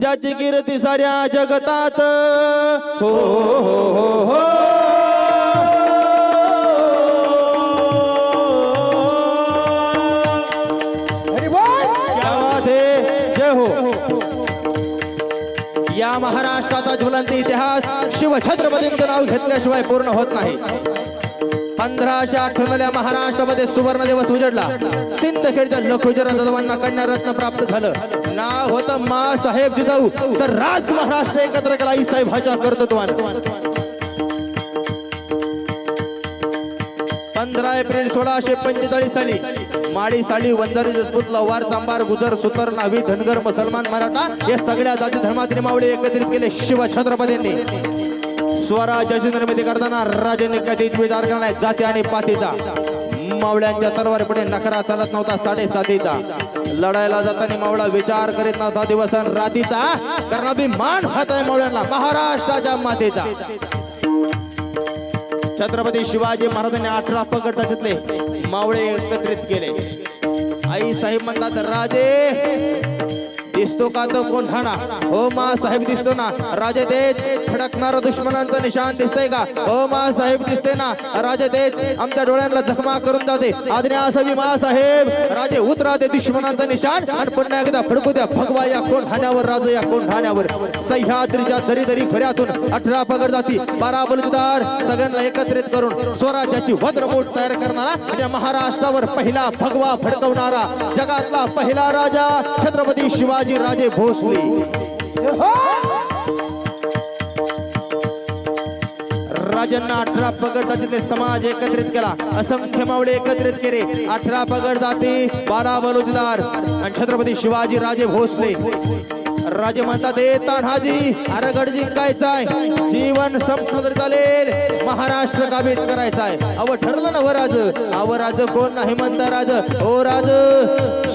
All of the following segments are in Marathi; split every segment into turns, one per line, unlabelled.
ज्याची कीर्ती साऱ्या जगतात हो हो हो क्या बात है, जय हो. या महाराष्ट्राचा ज्वलंत इतिहास शिवछत्रपतींचं नाव घेतल्याशिवाय पूर्ण होत नाही. 1598 महाराष्ट्रामध्ये सुवर्ण दिवस उजडला. सिंदखेडच्या लखुजरा जाधवांना कन्या रत्न प्राप्त झालं. नाव होतं मा साहेब जिजाऊ. तर राज महाराष्ट्र एकत्र केला आई साहेबाच्या कर्तृत्वाने. 15 एप्रिल 1645 साली माडी साली वंजारी रजपूत लवार चांबार गुजर सुतर नावी धनगर मुसलमान मराठा या सगळ्या जाती धर्मातील मावळे एकत्रित केले शिवछत्रपतींनी. स्वराज्याची निर्मिती करताना राजांनी कधीच विचार केला नाही जाती आणि पातीचा. मावळ्यांच्या तलवारीपुढे नखरा चालत नव्हता 7.5चा. लढायला जाताना मावळा विचार करीत नव्हता दिवस आणि रातीचा. कारण अभिमान होत आहे मावळ्यांना महाराष्ट्राच्या मातेचा. छत्रपती शिवाजी महाराजांनी 18 पगड त्याच्यातले मावळे एकत्रित केले. आई साहेब म्हणतात राजे दिसतो का तो कोंढाणा. हो मा साहेब दिसतो ना. राजे तेच फडकणार दुश्मनांचं निशाण दिसतंय का. हो मा साहेब दिसते ना. राजे तेच आमच्या डोळ्यांना जखमा करून जाते. आज्ञा असावी मा साहेब. राजे उतरा ते दुश्मनांचं निशाण आणि पुन्हा एकदा फडकू द्या भगवा या कोंढाण्यावर. राजे या कोंढाण्यावर सह्याद्रीच्या दरी दरी खऱ्यातून 18 पगड जाती 12 बलुतेदार सगळ्यांना एकत्रित करून स्वराज्याची वज्रमूठ तयार करणारा म्हणजे महाराष्ट्रावर पहिला भगवा फडकवणारा जगातला पहिला राजा छत्रपती शिवाजी राजे भोसले. राजांना 18 पगड जातीचे समाज एकत्रित केला. असंख्य मावळे एकत्रित केले. 18 पगड जाती 12 बलुतेदार आणि छत्रपती शिवाजी राजे भोसले. राजे म्हणतात ए तान्हाजी अरे गड जिंकायचाय. जीवन संपलं तरी चालेल. महाराष्ट्र काबीज करायचाय. अव ठरलं ना व राज. अव राज कोण नाही म्हणता राज. ओ राज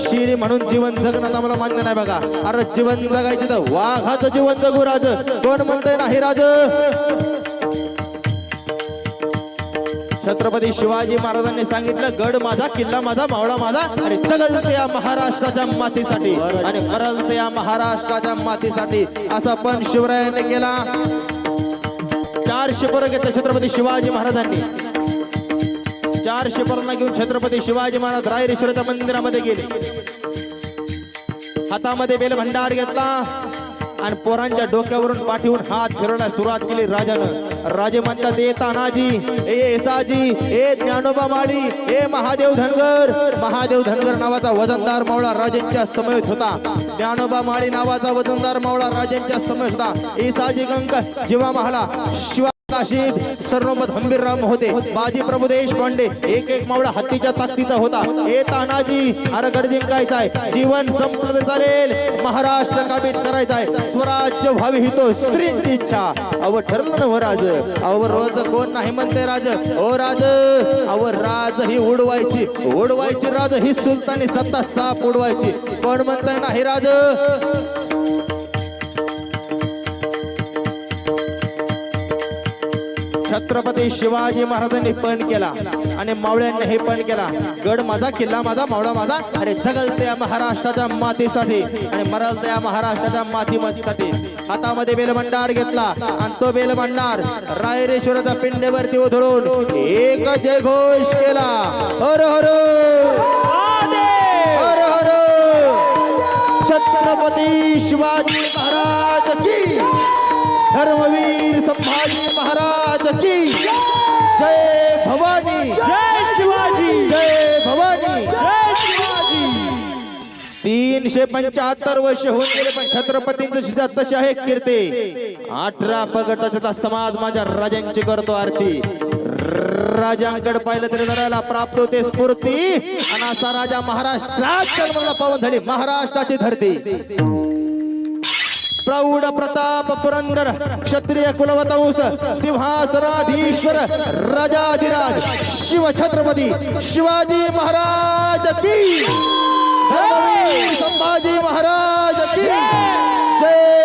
शिरी म्हणून जीवन जगणं आम्हाला मान्य नाही बघा. अरे जीवन जगायचं तर वाघाचं जीवन जगू राज. कोण म्हणतंय नाही राज. छत्रपती शिवाजी महाराजांनी सांगितलं गड माझा किल्ला माझा मावळा माझा आणि जगल या महाराष्ट्राच्या मातीसाठी आणि मरल या महाराष्ट्राच्या मातीसाठी. असा पण शिवरायांनी केला. 4 शिपर घेतले छत्रपती शिवाजी महाराजांनी. 4 शिपरांना घेऊन छत्रपती शिवाजी महाराज रायरेश्वराच्या मंदिरामध्ये गेले. हातामध्ये बेलभंडार घेतला आणि पोरांच्या डोक्यावरून पाठीवरून हात फिरवण्यास सुरुवात केली राजानं. राजे म्हणतात ए तानाजी ए येसाजी ए ज्ञानोबा माळी ए महादेव धनगर. महादेव धनगर नावाचा वजनदार मावळा राजांच्या समवेत होता. ज्ञानोबा माळी नावाचा वजनदार मावळा राजांच्या समवेत होता. येसाजी गंग जीवा महाला शिवा काशीद सर्वमत हंबीरराम होते. बाजी प्रभुदेश पांडे एक एक मावळा हत्तीच्या ताकदीचा होता. ए तानाजी अरे गड जिंकायचाय. जीवन संपलं चालेल. महाराष्ट्र काबीज करायचाय. स्वराज्य व्हावी ही तो स्त्रीची इच्छा. अव ठरलं ना राज. अव रोज कोण नाही म्हणते राज. ओ राज अव राज ही उडवायची उडवायची राज ही सुलतानी सत्ता साप उडवायची. कोण म्हणताय नाही राज. छत्रपती शिवाजी महाराजांनी पण केला आणि मावळ्यांनी हे पण केला. गड माझा किल्ला माझा मावळा माझा अरे जगल त्या महाराष्ट्राच्या मातीसाठी आणि मरल त्या महाराष्ट्राच्या मातीसाठी. हातामध्ये बेलभंडार घेतला आणि तो बेलभंडार रायरेश्वराच्या पिंडेवरती उधळून एक जय घोष केला. हर हर हर हर छत्रपती शिवाजी महाराज की. धर्मवीर संभाजी महाराज की जय. भवानी
जय शिवाजी.
जय भवानी
जय शिवाजी.
375 वर्ष होऊन गेले पण छत्रपतींची तशी आहे कीर्ती. 18 पगडाचा समाज माझ्या राजांची करतो आरती. राजांकडे पाहिलं तरी जरायला प्राप्त होते स्फूर्ती आणि असा राजा महाराष्ट्रात जन्माला पावन झाली. महाराष्ट्राची धरती. प्रौढ प्रताप पुरंदर क्षत्रिय कुलवंश सिंहासनाधीश्वर राजाधिराज शिवछत्रपती शिवाजी महाराज की. संभाजी महाराज की जय.